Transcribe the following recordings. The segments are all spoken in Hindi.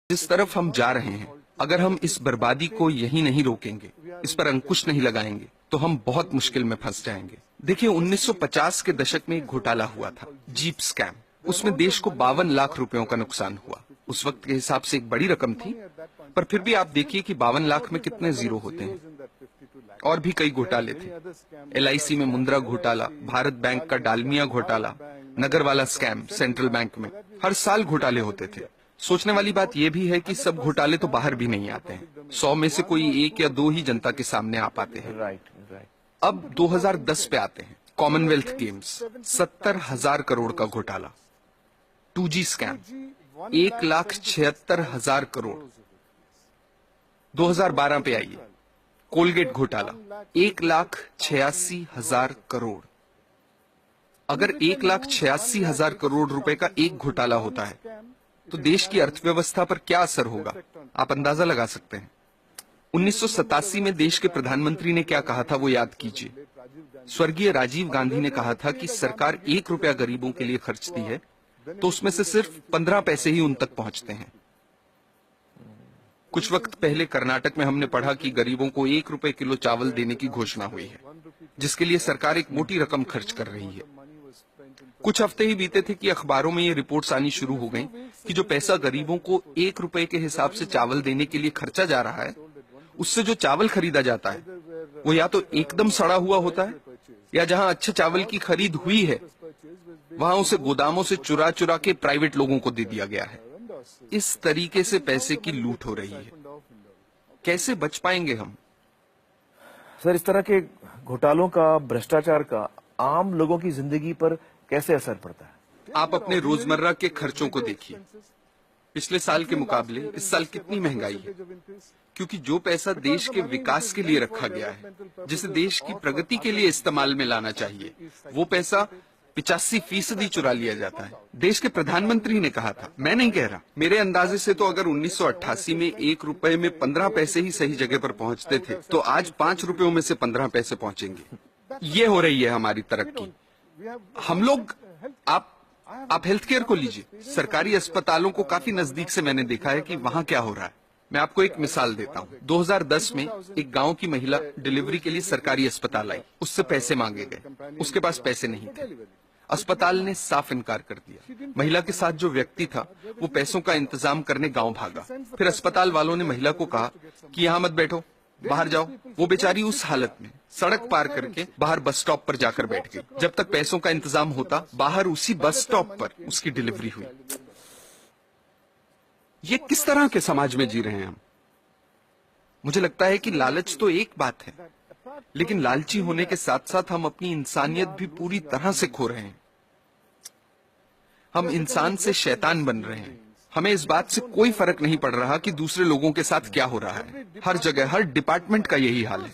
जिस तरफ हम जा रहे हैं, अगर हम इस बर्बादी को यहीं नहीं रोकेंगे, इस पर अंकुश नहीं लगाएंगे, तो हम बहुत मुश्किल में फंस जाएंगे। देखिए, 1950 के दशक में एक घोटाला हुआ था, जीप स्कैम। उसमें देश को 52 लाख रुपयों का नुकसान हुआ। उस वक्त के हिसाब से एक बड़ी रकम थी, पर फिर भी आप देखिए कि 52 लाख में कितने जीरो होते हैं। और भी कई घोटाले थे, LIC में मुंद्रा घोटाला, भारत बैंक का डालमिया घोटाला, नगरवाला स्कैम सेंट्रल बैंक में। हर साल घोटाले होते थे। सोचने वाली बात यह भी है कि सब घोटाले तो बाहर भी नहीं आते हैं। 100 में से कोई 1 या 2 ही जनता के सामने आ पाते हैं। अब 2010 पे आते हैं। कॉमनवेल्थ गेम्स, 70,000 करोड़ का घोटाला। 2G scam, 1,76,000 crore. 2012 पे आइए, कोलगेट घोटाला, 1,86,000 करोड़। अगर 1,86,000 करोड़ रुपए का एक घोटाला होता है, तो देश की अर्थव्यवस्था पर क्या असर होगा, आप अंदाजा लगा सकते हैं। 1987 में देश के प्रधानमंत्री ने क्या कहा था, वो याद कीजिए। स्वर्गीय राजीव गांधी ने कहा था कि सरकार 1 रुपया गरीबों के लिए खर्चती है, तो उसमें से सिर्फ 15 पैसे ही उन तक पहुंचते हैं। कुछ वक्त पहले कर्नाटक में हमने पढ़ा कि गरीबों को 1 रुपए किलो चावल देने की घोषणा हुई है, जिसके लिए सरकार एक मोटी रकम खर्च कर रही है। कुछ हफ्ते ही बीते थे कि अखबारों में ये रिपोर्ट्स आनी शुरू हो गईं कि जो पैसा गरीबों को 1 रुपए के हिसाब से चावल देने के लिए खर्चा जा रहा है, उससे जो चावल खरीदा जाता है, वो या तो एकदम सड़ा हुआ होता है, या जहां अच्छे चावल की खरीद हुई है, वहां उसे गोदामों से चुरा चुरा के प्राइवेट लोगों को दे दिया गया है। इस तरीके से पैसे की लूट हो रही है। कैसे बच पाएंगे हम? सर, इस तरह के घोटालों का, भ्रष्टाचार का आम लोगों की जिंदगी पर कैसे असर पड़ता है? आप अपने रोजमर्रा के खर्चों को देखिए। पिछले साल के मुकाबले इस साल कितनी महंगाई है, क्योंकि जो पैसा देश के विकास के लिए रखा गया है, जिसे देश की प्रगति के लिए इस्तेमाल में लाना चाहिए, वो पैसा 85% चुरा लिया जाता है। देश के प्रधानमंत्री ने कहा था, मैं नहीं कह रहा, मेरे अंदाजे से तो अगर 1988 में 1 रुपए में 15 पैसे ही सही जगह पर पहुंचते थे, तो आज 5 रुपयों में से 15 पैसे पहुंचेंगे। ये हो रही है हमारी तरक्की। हम लोग, आप हेल्थ केयर को लीजिए। सरकारी अस्पतालों को काफी नजदीक से मैंने देखा है कि वहां क्या हो रहा है। मैं आपको एक मिसाल देता हूं। 2010 में एक गांव की महिला डिलीवरी के लिए सरकारी अस्पताल आई। उससे पैसे मांगे गए, उसके पास पैसे नहीं थे। अस्पताल ने साफ इनकार कर दिया। महिला के साथ जो व्यक्ति था, वो पैसों का इंतजाम करने गांव भागा। फिर अस्पताल वालों ने महिला को कहा कि यहाँ मत बैठो, बाहर जाओ। वो बेचारी उस हालत में सड़क पार करके बाहर बस स्टॉप पर जाकर बैठ गई। जब तक पैसों का इंतजाम होता, बाहर उसी बस स्टॉप पर उसकी डिलीवरी हुई। ये किस तरह के समाज में जी रहे हैं हम? मुझे लगता है कि लालच तो एक बात है, लेकिन लालची होने के साथ साथ हम अपनी इंसानियत भी पूरी तरह से खो रहे हैं। हम इंसान से शैतान बन रहे हैं। हमें इस बात से कोई फर्क नहीं पड़ रहा कि दूसरे लोगों के साथ क्या हो रहा है। हर जगह, हर डिपार्टमेंट का यही हाल है।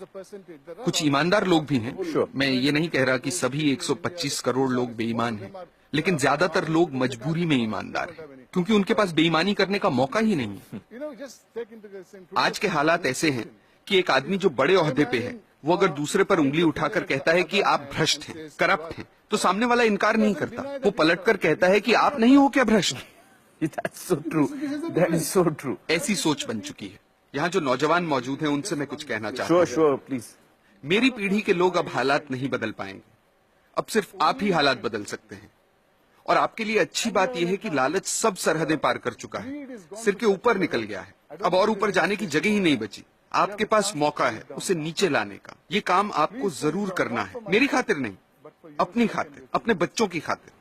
कुछ ईमानदार लोग भी हैं। मैं ये नहीं कह रहा कि सभी 125 करोड़ लोग बेईमान हैं, लेकिन ज्यादातर लोग मजबूरी में ईमानदार हैं, क्योंकि उनके पास बेईमानी करने का मौका ही नहीं है। आज के हालात ऐसे हैं कि एक आदमी जो बड़े ओहदे पे है, वो अगर दूसरे पर उंगली उठाकर कहता है कि आप भ्रष्ट हैं, करप्ट हैं, तो सामने वाला इनकार नहीं करता। वो पलटकर कहता है कि आप नहीं हो क्या भ्रष्ट? That's so true. That is so true. ऐसी सोच बन चुकी है। यहाँ जो नौजवान मौजूद हैं, उनसे मैं कुछ कहना चाहता हूँ। Sure, please. मेरी पीढ़ी के लोग अब हालात नहीं बदल पाएंगे। अब सिर्फ आप ही हालात बदल सकते हैं। और आपके लिए अच्छी बात यह है कि लालच सब सरहदें पार कर चुका है, सिर के ऊपर निकल गया है। अब और ऊपर जाने की जगह ही नहीं बची। आपके पास मौका है उसे नीचे लाने का। ये काम आपको जरूर करना है, मेरी खातिर नहीं, अपनी खातिर, अपने बच्चों की खातिर।